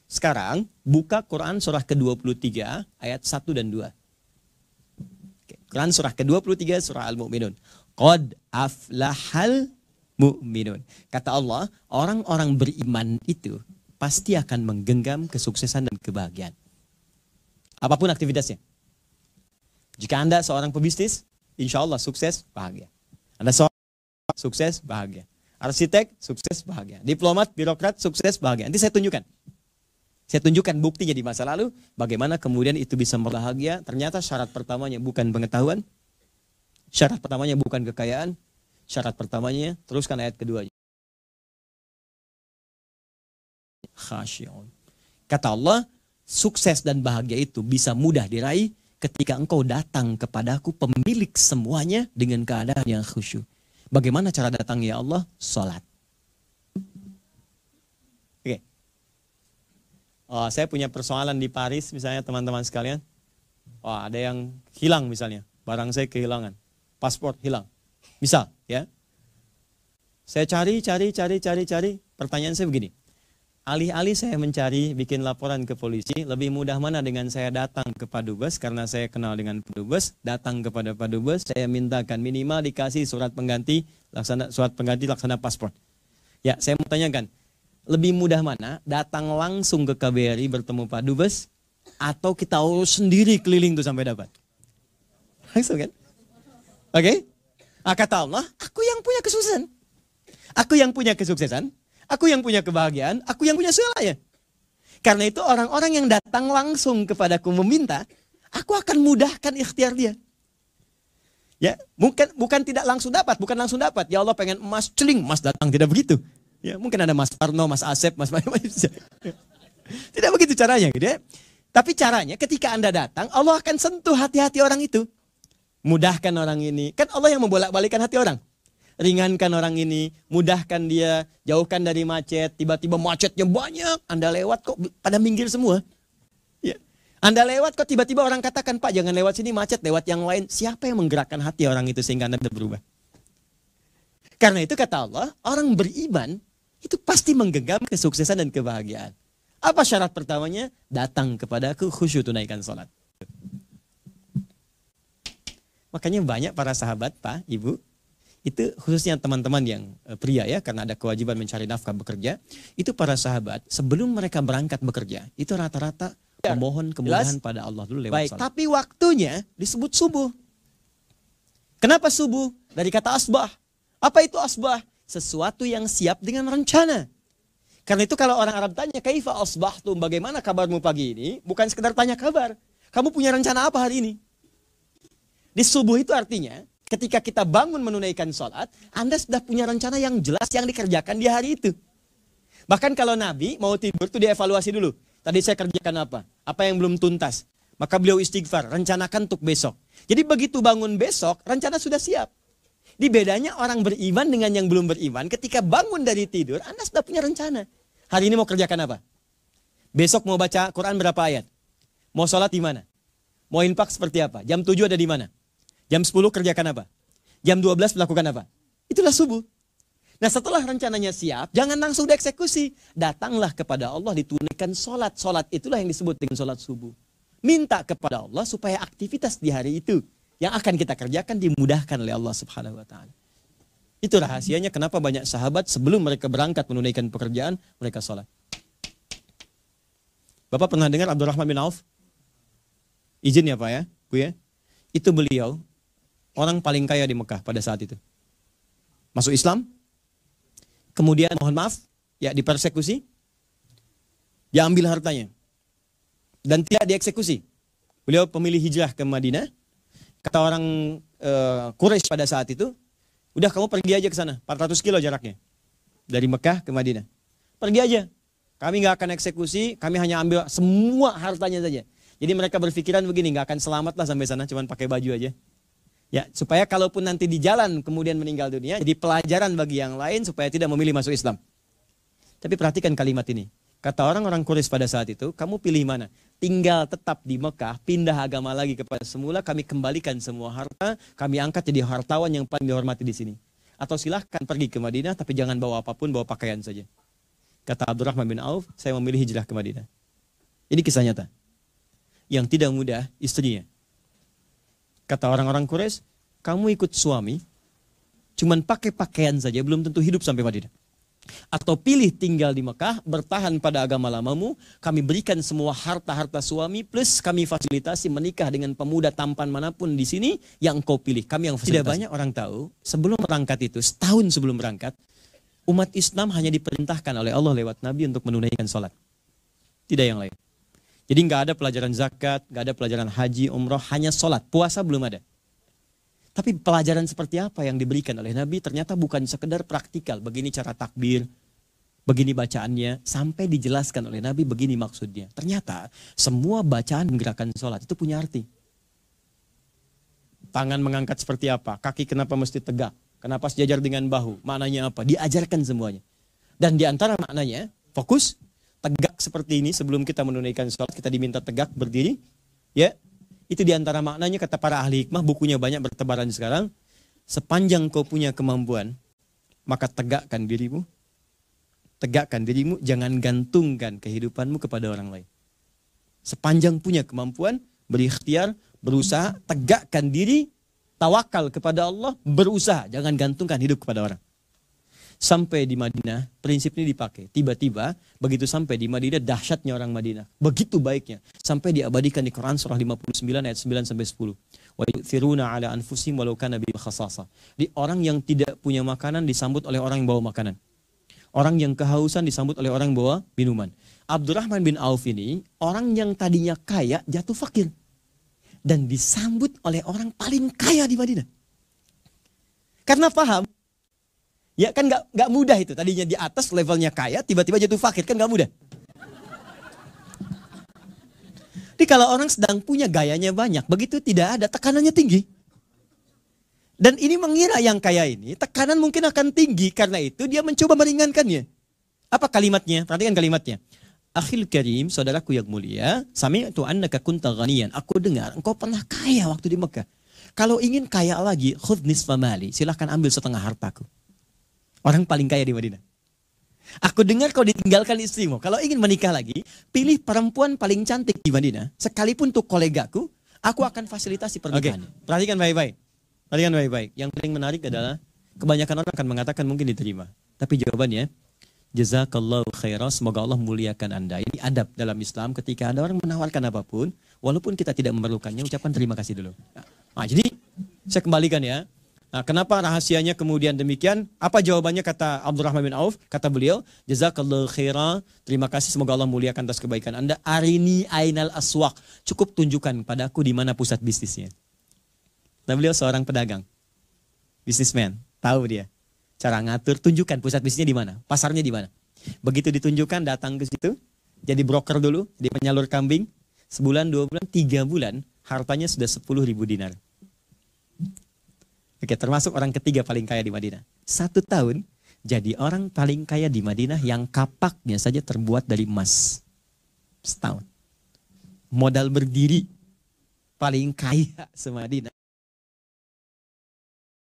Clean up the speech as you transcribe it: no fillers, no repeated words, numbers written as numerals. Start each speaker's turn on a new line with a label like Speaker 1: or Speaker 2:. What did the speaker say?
Speaker 1: Sekarang buka Quran surah ke-23 ayat 1 dan 2. Quran surah ke-23 surah Al-Mu'minun. Qad aflahal mu'minun. Kata Allah, orang-orang beriman itu pasti akan menggenggam kesuksesan dan kebahagiaan. Apapun aktivitasnya. Jika Anda seorang pebisnis, insya Allah sukses, bahagia. Anda seorang sukses, bahagia. Arsitek, sukses, bahagia. Diplomat, birokrat, sukses, bahagia. Nanti saya tunjukkan. Saya tunjukkan buktinya di masa lalu, bagaimana kemudian itu bisa berbahagia. Ternyata syarat pertamanya bukan pengetahuan, syarat pertamanya bukan kekayaan, syarat pertamanya, teruskan ayat keduanya. Khasyi'un. Kata Allah, sukses dan bahagia itu bisa mudah diraih ketika engkau datang kepadaku pemilik semuanya dengan keadaan yang khusyuk. Bagaimana cara datang ya Allah? Salat. Oke. Oh, saya punya persoalan di Paris misalnya teman-teman sekalian. Oh, ada yang hilang misalnya. Barang saya kehilangan. Paspor hilang. Misal ya. Saya cari. Pertanyaan saya begini. Alih-alih saya mencari, bikin laporan ke polisi, lebih mudah mana dengan saya datang ke Padubes, karena saya kenal dengan Padubes, datang kepada Padubes, saya mintakan minimal dikasih surat pengganti laksana paspor. Ya, saya mau tanyakan, lebih mudah mana datang langsung ke KBRI bertemu Padubes, atau kita urus sendiri keliling tuh sampai dapat? Langsung kan? Oke? Kata Allah, aku yang punya kesuksesan. Aku yang punya kesuksesan. Aku yang punya kebahagiaan, aku yang punya segalanya. Karena itu orang-orang yang datang langsung kepadaku meminta, aku akan mudahkan ikhtiar dia. Ya, bukan tidak langsung dapat, bukan langsung dapat. Ya Allah pengen emas, celing, emas datang, tidak begitu. Ya, mungkin ada Mas Parno, Mas Asep, Mas tidak begitu caranya gitu ya. Tapi caranya ketika Anda datang, Allah akan sentuh hati-hati orang itu. Mudahkan orang ini. Kan Allah yang membolak-balikan hati orang. Ringankan orang ini, mudahkan dia, jauhkan dari macet, tiba-tiba macetnya banyak, Anda lewat kok pada minggir semua. Ya. Anda lewat kok tiba-tiba orang katakan, Pak jangan lewat sini macet, lewat yang lain. Siapa yang menggerakkan hati orang itu sehingga Anda berubah? Karena itu kata Allah, orang beriman itu pasti menggenggam kesuksesan dan kebahagiaan. Apa syarat pertamanya? Datang kepadaku khusyuk tunaikan salat. Makanya banyak para sahabat, Pak, Ibu, itu khususnya teman-teman yang pria ya, karena ada kewajiban mencari nafkah bekerja, itu para sahabat sebelum mereka berangkat bekerja, itu rata-rata memohon kemudahan pada Allah dulu lewat
Speaker 2: Baik,
Speaker 1: salat.
Speaker 2: tapi waktunya disebut subuh.
Speaker 1: Kenapa subuh? Dari kata asbah. Apa itu asbah? Sesuatu yang siap dengan rencana. Karena itu kalau orang Arab tanya, kaifa asbahtum, bagaimana kabarmu pagi ini? Bukan sekedar tanya kabar. Kamu punya rencana apa hari ini? Di subuh itu artinya, ketika kita bangun menunaikan sholat, Anda sudah punya rencana yang jelas yang dikerjakan di hari itu. Bahkan kalau Nabi mau tidur itu dievaluasi dulu. Tadi saya kerjakan apa? Apa yang belum tuntas? Maka beliau istighfar, rencanakan untuk besok. Jadi begitu bangun besok, rencana sudah siap. Di bedanya orang beriman dengan yang belum beriman, ketika bangun dari tidur, Anda sudah punya rencana. Hari ini mau kerjakan apa? Besok mau baca Quran berapa ayat? Mau sholat di mana? Mau infak seperti apa? Jam 7 ada di mana? Jam 10 kerjakan apa? Jam 12 melakukan apa? Itulah subuh. Nah setelah rencananya siap, jangan langsung dieksekusi. Datanglah kepada Allah, ditunaikan sholat. Sholat itulah yang disebut dengan sholat subuh. Minta kepada Allah supaya aktivitas di hari itu yang akan kita kerjakan dimudahkan oleh Allah Subhanahu wa Ta'ala. Itu rahasianya kenapa banyak sahabat sebelum mereka berangkat menunaikan pekerjaan, mereka sholat. Bapak pernah dengar Abdurrahman bin Auf? Izin ya Pak ya, Bu ya. Itu beliau orang paling kaya di Mekah pada saat itu. Masuk Islam, kemudian mohon maaf, ya dipersekusi, diambil hartanya, dan tidak dieksekusi. Beliau pemilih hijrah ke Madinah. Kata orang Quraisy pada saat itu, udah kamu pergi aja ke sana, 400 kilo jaraknya. Dari Mekah ke Madinah. Pergi aja, kami nggak akan eksekusi, kami hanya ambil semua hartanya saja. Jadi mereka berpikiran begini, nggak akan selamat lah sampai sana, cuma pakai baju aja. Ya, supaya kalaupun nanti di jalan kemudian meninggal dunia, jadi pelajaran bagi yang lain supaya tidak memilih masuk Islam. Tapi perhatikan kalimat ini. Kata orang-orang Quraisy pada saat itu, kamu pilih mana? Tinggal tetap di Mekah, pindah agama lagi kepada semula, kami kembalikan semua harta, kami angkat jadi hartawan yang paling dihormati di sini. Atau silahkan pergi ke Madinah, tapi jangan bawa apapun, bawa pakaian saja. Kata Abdurrahman bin Auf, saya memilih hijrah ke Madinah. Ini kisah nyata. Yang tidak mudah istrinya. Kata orang-orang Quraisy, kamu ikut suami, cuman pakai pakaian saja, belum tentu hidup sampai Madinah. Atau pilih tinggal di Mekah, bertahan pada agama lamamu, kami berikan semua harta-harta suami, plus kami fasilitasi menikah dengan pemuda tampan manapun di sini, yang kau pilih, kami yang fasilitasi. Tidak banyak orang tahu, sebelum berangkat itu, setahun sebelum berangkat, umat Islam hanya diperintahkan oleh Allah lewat Nabi untuk menunaikan sholat. Tidak yang lain. Jadi nggak ada pelajaran zakat, nggak ada pelajaran haji, umroh, hanya sholat. Puasa belum ada. Tapi pelajaran seperti apa yang diberikan oleh Nabi ternyata bukan sekedar praktikal. Begini cara takbir, begini bacaannya, sampai dijelaskan oleh Nabi begini maksudnya. Ternyata semua bacaan gerakan sholat itu punya arti. Tangan mengangkat seperti apa, kaki kenapa mesti tegak, kenapa sejajar dengan bahu, maknanya apa, diajarkan semuanya. Dan diantara maknanya, fokus, tegak seperti ini sebelum kita menunaikan sholat, kita diminta tegak, berdiri, ya. Itu diantara maknanya kata para ahli hikmah, bukunya banyak bertebaran sekarang. Sepanjang kau punya kemampuan, maka tegakkan dirimu. Tegakkan dirimu, jangan gantungkan kehidupanmu kepada orang lain. Sepanjang punya kemampuan, berikhtiar, berusaha, tegakkan diri, tawakal kepada Allah, berusaha, jangan gantungkan hidup kepada orang. Sampai di Madinah, prinsip ini dipakai. Tiba-tiba, begitu sampai di Madinah, dahsyatnya orang Madinah. Begitu baiknya. Sampai diabadikan di Quran surah 59 ayat 9-10. Wa yu'thiruna ala anfusihim walau kana bihim khasasah. Di orang yang tidak punya makanan disambut oleh orang yang bawa makanan. Orang yang kehausan disambut oleh orang yang bawa minuman. Abdurrahman bin Auf ini, orang yang tadinya kaya jatuh fakir. Dan disambut oleh orang paling kaya di Madinah. Karena paham, ya kan nggak mudah itu. Tadinya di atas levelnya kaya, tiba-tiba jatuh fakir, kan nggak mudah. Jadi kalau orang sedang punya gayanya banyak, begitu tidak ada, tekanannya tinggi. Dan ini mengira yang kaya ini, tekanan mungkin akan tinggi, karena itu dia mencoba meringankannya. Apa kalimatnya? Perhatikan kalimatnya. Akhil karim, saudaraku yang mulia, sami'tu annaka kunta ghaniyan. Aku dengar engkau pernah kaya waktu di Mekah. Kalau ingin kaya lagi, khudh nisfa mali, silahkan ambil setengah hartaku. Orang paling kaya di Madinah. Aku dengar kau ditinggalkan istrimu. Kalau ingin menikah lagi, pilih perempuan paling cantik di Madinah. Sekalipun untuk kolegaku, aku akan fasilitasi pernikahan. Perhatikan baik-baik. Perhatikan baik-baik. Yang paling menarik adalah, kebanyakan orang akan mengatakan mungkin diterima. Tapi jawabannya, jazakallahu khairan, semoga Allah muliakan Anda. Ini adab dalam Islam, ketika ada orang menawarkan apapun, walaupun kita tidak memerlukannya, ucapkan terima kasih dulu. Nah, jadi, saya kembalikan ya. Nah, kenapa rahasianya kemudian demikian? Apa jawabannya kata Abdurrahman bin Auf? Kata beliau, jazakallahu khairan, terima kasih, semoga Allah muliakan atas kebaikan Anda. Arini ainal aswaq, cukup tunjukkan padaku di mana pusat bisnisnya. Nah, beliau seorang pedagang, bisnismen, tahu dia cara ngatur, tunjukkan pusat bisnisnya di mana, pasarnya di mana. Begitu ditunjukkan, datang ke situ, jadi broker dulu, dia penyalur kambing, sebulan, 2 bulan, 3 bulan, hartanya sudah 10.000 dinar. Oke, termasuk orang ketiga paling kaya di Madinah. 1 tahun, jadi orang paling kaya di Madinah yang kapaknya saja terbuat dari emas. Setahun. Modal berdiri, paling kaya se-Madinah.